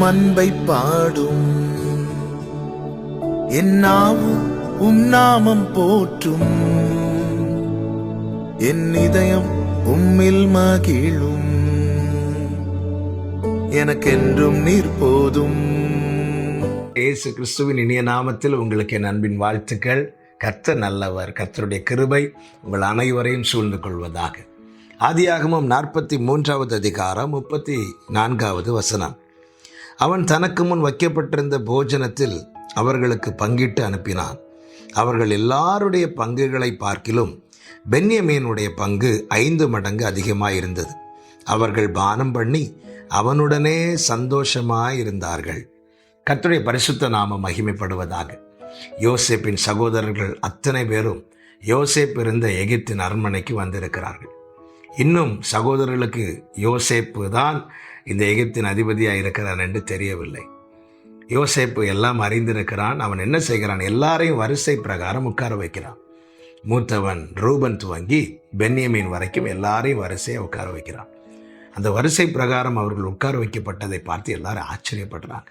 அன்பை பாடும், என் நாவும் நாமம் போற்றும், என் இதயம் உம்மில் மகிழும், எனக்கென்றும் நீர் போதும். இயேசு கிறிஸ்துவின் இனிய நாமத்தில் உங்களுக்கு என் அன்பின் வாழ்த்துக்கள். கர்த்தர் நல்லவர். கர்த்தருடைய கிருபை உங்கள் அனைவரையும் சூழ்ந்து கொள்வதாக. ஆதியாகமம் 43வது அதிகாரம் 34வது வசனம். அவன் தனக்கு முன் வைக்கப்பட்டிருந்த போஜனத்தில் அவர்களுக்கு பங்கிட்டு அனுப்பினான். அவர்கள் எல்லாருடைய பங்குகளை பார்க்கிலும் பென்யமீனுடைய பங்கு 5 மடங்கு அதிகமாயிருந்தது. அவர்கள் பானம் பண்ணி அவனுடனே சந்தோஷமாயிருந்தார்கள். கர்த்தருடைய பரிசுத்த நாமம் மகிமைப்படுவதாக. யோசேப்பின் சகோதரர்கள் அத்தனை பேரும் யோசேப் இருந்த எகிப்தின் அரண்மனைக்கு வந்திருக்கிறார்கள். இன்னும் சகோதரர்களுக்கு யோசேப்பு தான் இந்த எகிப்தின் அதிபதியாக இருக்கிறான் என்று தெரியவில்லை. யோசேப்பு எல்லாம் அறிந்திருக்கிறான். அவன் என்ன செய்கிறான்? எல்லாரையும் வரிசை பிரகாரம் உட்கார வைக்கிறான். மூத்தவன் ரூபன் துவங்கி பென்யமீன் வரைக்கும் எல்லாரையும் வரிசையை உட்கார வைக்கிறான். அந்த வரிசை பிரகாரம் அவர்கள் உட்கார வைக்கப்பட்டதை பார்த்து எல்லாரும் ஆச்சரியப்படுறாங்க.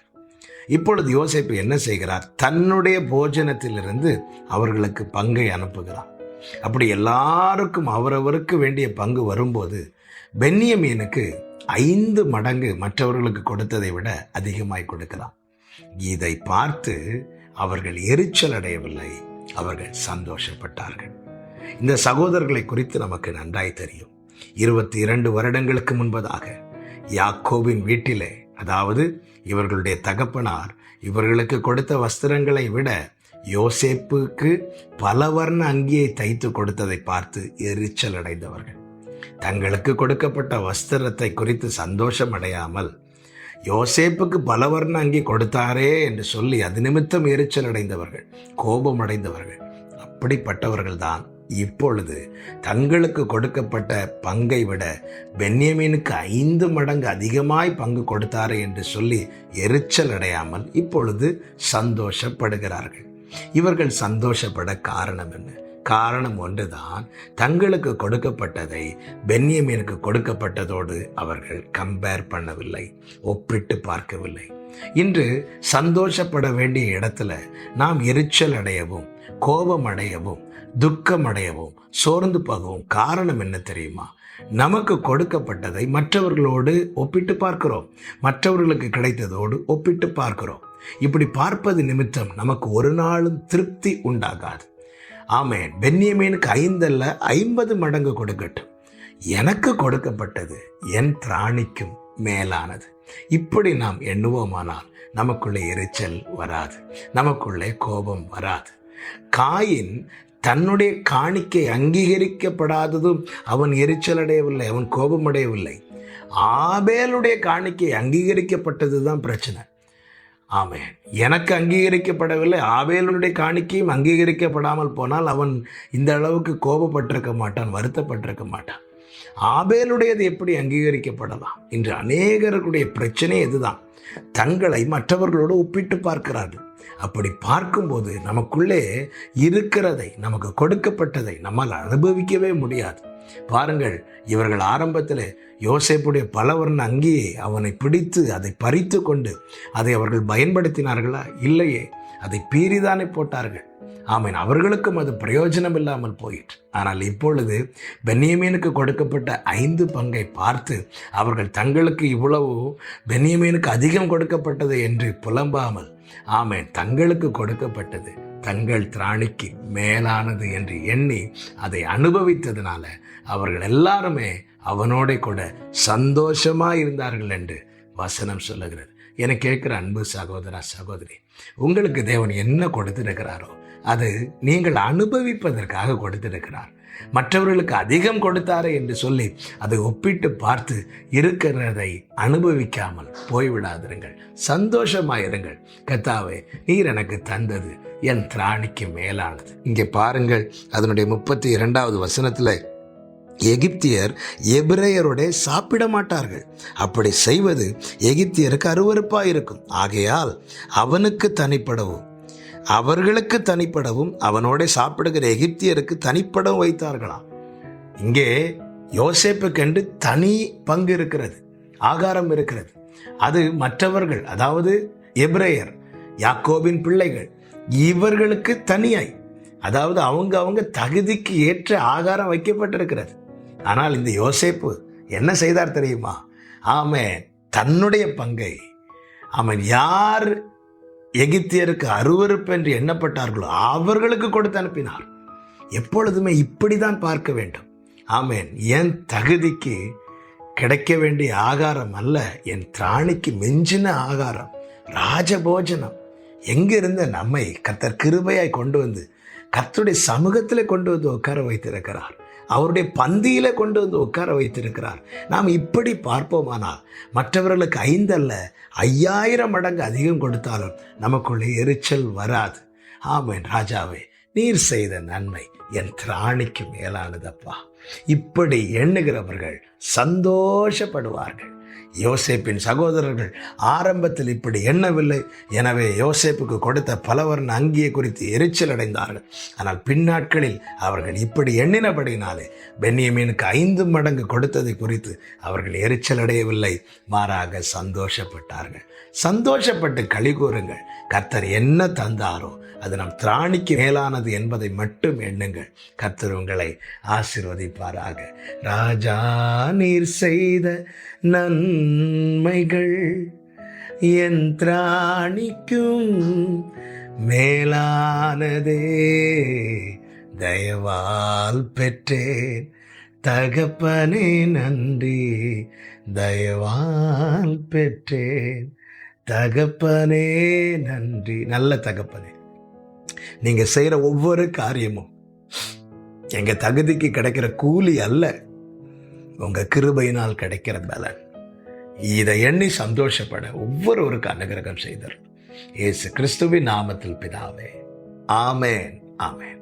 இப்பொழுது யோசேப்பு என்ன செய்கிறார்? தன்னுடைய போஜனத்திலிருந்து அவர்களுக்கு பங்கை அனுப்புகிறார். அப்படி எல்லாருக்கும் அவரவருக்கு வேண்டிய பங்கு வரும்போது பென்யமீனுக்கு 5 மடங்கு மற்றவர்களுக்கு கொடுத்ததை விட அதிகமாய் கொடுக்கிறான். இதை பார்த்து அவர்கள் எரிச்சல் அடையவில்லை, அவர்கள் சந்தோஷப்பட்டார்கள். இந்த சகோதரர்களை குறித்து நமக்கு நன்றாய் தெரியும். 22 வருடங்களுக்கு முன்பதாக யாக்கோபின் வீட்டிலே, அதாவது இவர்களுடைய தகப்பனார் இவர்களுக்கு கொடுத்த வஸ்திரங்களை விட யோசேப்புக்கு பலவர்ண அங்கியை தைத்து கொடுத்ததை பார்த்து எரிச்சல் அடைந்தவர்கள். தங்களுக்கு கொடுக்கப்பட்ட வஸ்திரத்தை குறித்து சந்தோஷம் அடையாமல் யோசேப்புக்கு பலவர்ண அங்கி கொடுத்தாரே என்று சொல்லி அது நிமித்தம் எரிச்சல் அடைந்தவர்கள், கோபம் அடைந்தவர்கள். அப்படிப்பட்டவர்கள் தான் இப்பொழுது தங்களுக்கு கொடுக்கப்பட்ட பங்கை விட பென்யமீனுக்கு 5 மடங்கு அதிகமாய் பங்கு கொடுத்தாரே என்று சொல்லி எரிச்சல் அடையாமல் இப்பொழுது சந்தோஷப்படுகிறார்கள். இவர்கள் சந்தோஷப்பட காரணம் என்ன? காரணம் ஒன்றுதான். தங்களுக்கு கொடுக்கப்பட்டதை பென்யமீனுக்கு கொடுக்கப்பட்டதோடு அவர்கள் கம்பேர் பண்ணவில்லை, ஒப்பிட்டு பார்க்கவில்லை. இன்று சந்தோஷப்பட வேண்டிய இடத்துல நாம் எரிச்சல் அடையவும், கோபம் அடையவும், துக்கம் அடையவும், சோர்ந்து போகவும் காரணம் என்ன தெரியுமா? நமக்கு கொடுக்கப்பட்டதை மற்றவர்களோடு ஒப்பிட்டு பார்க்கிறோம், மற்றவர்களுக்கு கிடைத்ததோடு ஒப்பிட்டு பார்க்கிறோம். இப்படி பார்ப்பது நிமித்தம் நமக்கு ஒரு நாளும் திருப்தி உண்டாகாது. ஆமென். பென்யமீனுக்கு 5 அல்ல 50 மடங்கு கொடுக்கட்டும், எனக்கு கொடுக்கப்பட்டது என் திராணிக்கும் மேலானது. இப்படி நாம் எண்ணுவோமானால் நமக்குள்ளே எரிச்சல் வராது, நமக்குள்ளே கோபம் வராது. காயின் தன்னுடைய காணிக்கை அங்கீகரிக்கப்படாததும் அவன் எரிச்சல் அடையவில்லை, அவன் கோபம் அடையவில்லை. ஆபேலுடைய காணிக்கை அங்கீகரிக்கப்பட்டது தான் பிரச்சனை. ஆமென். எனக்கு அங்கீகரிக்கப்படவில்லை, ஆபேலுடைய காணிக்கையும் அங்கீகரிக்கப்படாமல் போனால் அவன் இந்த அளவுக்கு கோபப்பட்டிருக்க மாட்டான், வருத்தப்பட்டிருக்க மாட்டான். ஆபேலுடையது எப்படி அங்கீகரிக்கப்படலாம்? இன்று அநேகருடைய பிரச்சனை இதுதான். தங்களை மற்றவர்களோடு ஒப்பிட்டு பார்க்கிறார்கள். அப்படி பார்க்கும்போது நமக்குள்ளே இருக்கிறதை, நமக்கு கொடுக்கப்பட்டதை நம்மால் அனுபவிக்கவே முடியாது. பாருங்கள், இவர்கள் ஆரம்பத்தில் யோசேப்புடைய பலவர்ண அங்கியை அவனை பிடித்து அதை பறித்து கொண்டு அதை அவர்கள் பயன்படுத்தினார்களா? இல்லையே, அதை பீறிதானே போட்டார்கள். ஆமீன். அவர்களுக்கும் அது பிரயோஜனம் இல்லாமல் போயிற்று. ஆனால் இப்பொழுது பென்யமீனுக்கு கொடுக்கப்பட்ட 5 பங்கை பார்த்து அவர்கள் தங்களுக்கு இவ்வளவு பென்யமீனுக்கு அதிகம் கொடுக்கப்பட்டது என்று புலம்பாமல், ஆமீன், தங்களுக்கு கொடுக்கப்பட்டது தங்கள் திராணிக்கு மேலானது என்று எண்ணி அதை அனுபவித்ததுனால அவர்கள் எல்லாருமே அவனோட கூட சந்தோஷமாக இருந்தார்கள் என்று வசனம் சொல்லுகிறது. என கேட்கிற அன்பு சகோதரா, சகோதரி, உங்களுக்கு தேவன் என்ன கொடுத்திருக்கிறாரோ அது நீங்கள் அனுபவிப்பதற்காக கொடுத்திருக்கிறார். மற்றவர்களுக்கு அதிகம் கொடுத்தாரே என்று சொல்லி அதை ஒப்பிட்டு பார்த்து இருக்கிறதை அனுபவிக்காமல் போய்விடாதிருங்கள், சந்தோஷமாயிருங்கள். கர்த்தாவே, நீர் எனக்கு தந்தது என் திராணிக்கு மேலானது. இங்கே பாருங்கள், அதனுடைய 32வது வசனத்தில் எகிப்தியர் எபிரேயரோட சாப்பிட மாட்டார்கள், அப்படி செய்வது எகிப்தியருக்கு அருவருப்பாக இருக்கும். ஆகையால் அவனுக்கு தனிப்படவும் அவர்களுக்கு தனிப்படவும் அவனோட சாப்பிடுகிற எகிப்தியருக்கு தனிப்படவும் வைத்தார்களாம். இங்கே யோசேப்புக்கென்று தனி பங்கு இருக்கிறது, ஆகாரம் இருக்கிறது. அது மற்றவர்கள், அதாவது எபிரேயர், யாக்கோபின் பிள்ளைகள், இவர்களுக்கு தனியாய், அதாவது அவங்க தகுதிக்கு ஏற்ற ஆகாரம் வைக்கப்பட்டிருக்கிறது. ஆனால் இந்த யோசேப்பு என்ன செய்தார் தெரியுமா? ஆமென், தன்னுடைய பங்கை அவன் யார் எகிப்தியருக்கு அருவருப்பு என்று எண்ணப்பட்டார்களோ அவர்களுக்கு கொடுத்து அனுப்பினார். எப்பொழுதுமே இப்படிதான் பார்க்க வேண்டும். ஆமென், என் தகுதிக்கு கிடைக்க வேண்டிய ஆகாரம் அல்ல, என் திராணிக்கு மிஞ்சின ஆகாரம், ராஜபோஜனம் எங்கிருந்த நம்மை கர்த்தர் கிருபையாய் கொண்டு வந்து கர்த்தருடைய சமூகத்தில் கொண்டு வந்து உட்கார வைத்திருக்கிறார். அவருடைய பந்தியில கொண்டு வந்து உட்கார வைத்திருக்கிறார். நாம் இப்படி பார்ப்போமானால் மற்றவர்களுக்கு 5 அல்ல 5000 மடங்கு அதிகம் கொடுத்தாலும் நமக்குள்ளே எரிச்சல் வராது. ஆமென். ராஜாவே, நீர் செய்த நன்மை என் திராணிக்கு மேலானதப்பா. இப்படி எண்ணுகிறவர்கள் சந்தோஷப்படுவார்கள். யோசேப்பின் சகோதரர்கள் ஆரம்பத்தில் இப்படி எண்ணவில்லை. எனவே யோசேப்புக்கு கொடுத்த பலவர்ண அங்கியை குறித்து எரிச்சல் அடைந்தார்கள். ஆனால் பின்னாட்களில் அவர்கள் இப்படி எண்ணினபடினாலே பென்யமீனுக்கு 5 மடங்கு கொடுத்ததை குறித்து அவர்கள் எரிச்சல் அடையவில்லை, மாறாக சந்தோஷப்பட்டார்கள். சந்தோஷப்பட்டு களி கூறுங்கள். கர்த்தர் என்ன தந்தாரோ அது நம் திராணிக்கு மேலானது என்பதை மட்டும் எண்ணுங்கள். கர்த்தர் உங்களை ஆசீர்வதிப்பாராக. ராஜா, நீர் செய்த நன்மைகள் என் திராணிக்கும் மேலானதே, தயவால் பெற்றேன் தகப்பனே நன்றி, தயவால் பெற்றேன் தகப்பனே நன்றி. நல்ல தகப்பனே, நீங்க செய்யற ஒவ்வொரு காரியமும் எங்க தகுதிக்கு கிடைக்கிற கூலி அல்ல, உங்க கிருபையினால் கிடைக்கிற பலன். இதை எண்ணி சந்தோஷப்பட ஒவ்வொருவருக்கு அனுகிரகம் செய்தார். இயேசு கிறிஸ்துவின் நாமத்தில் பிதாவே, ஆமென், ஆமென்.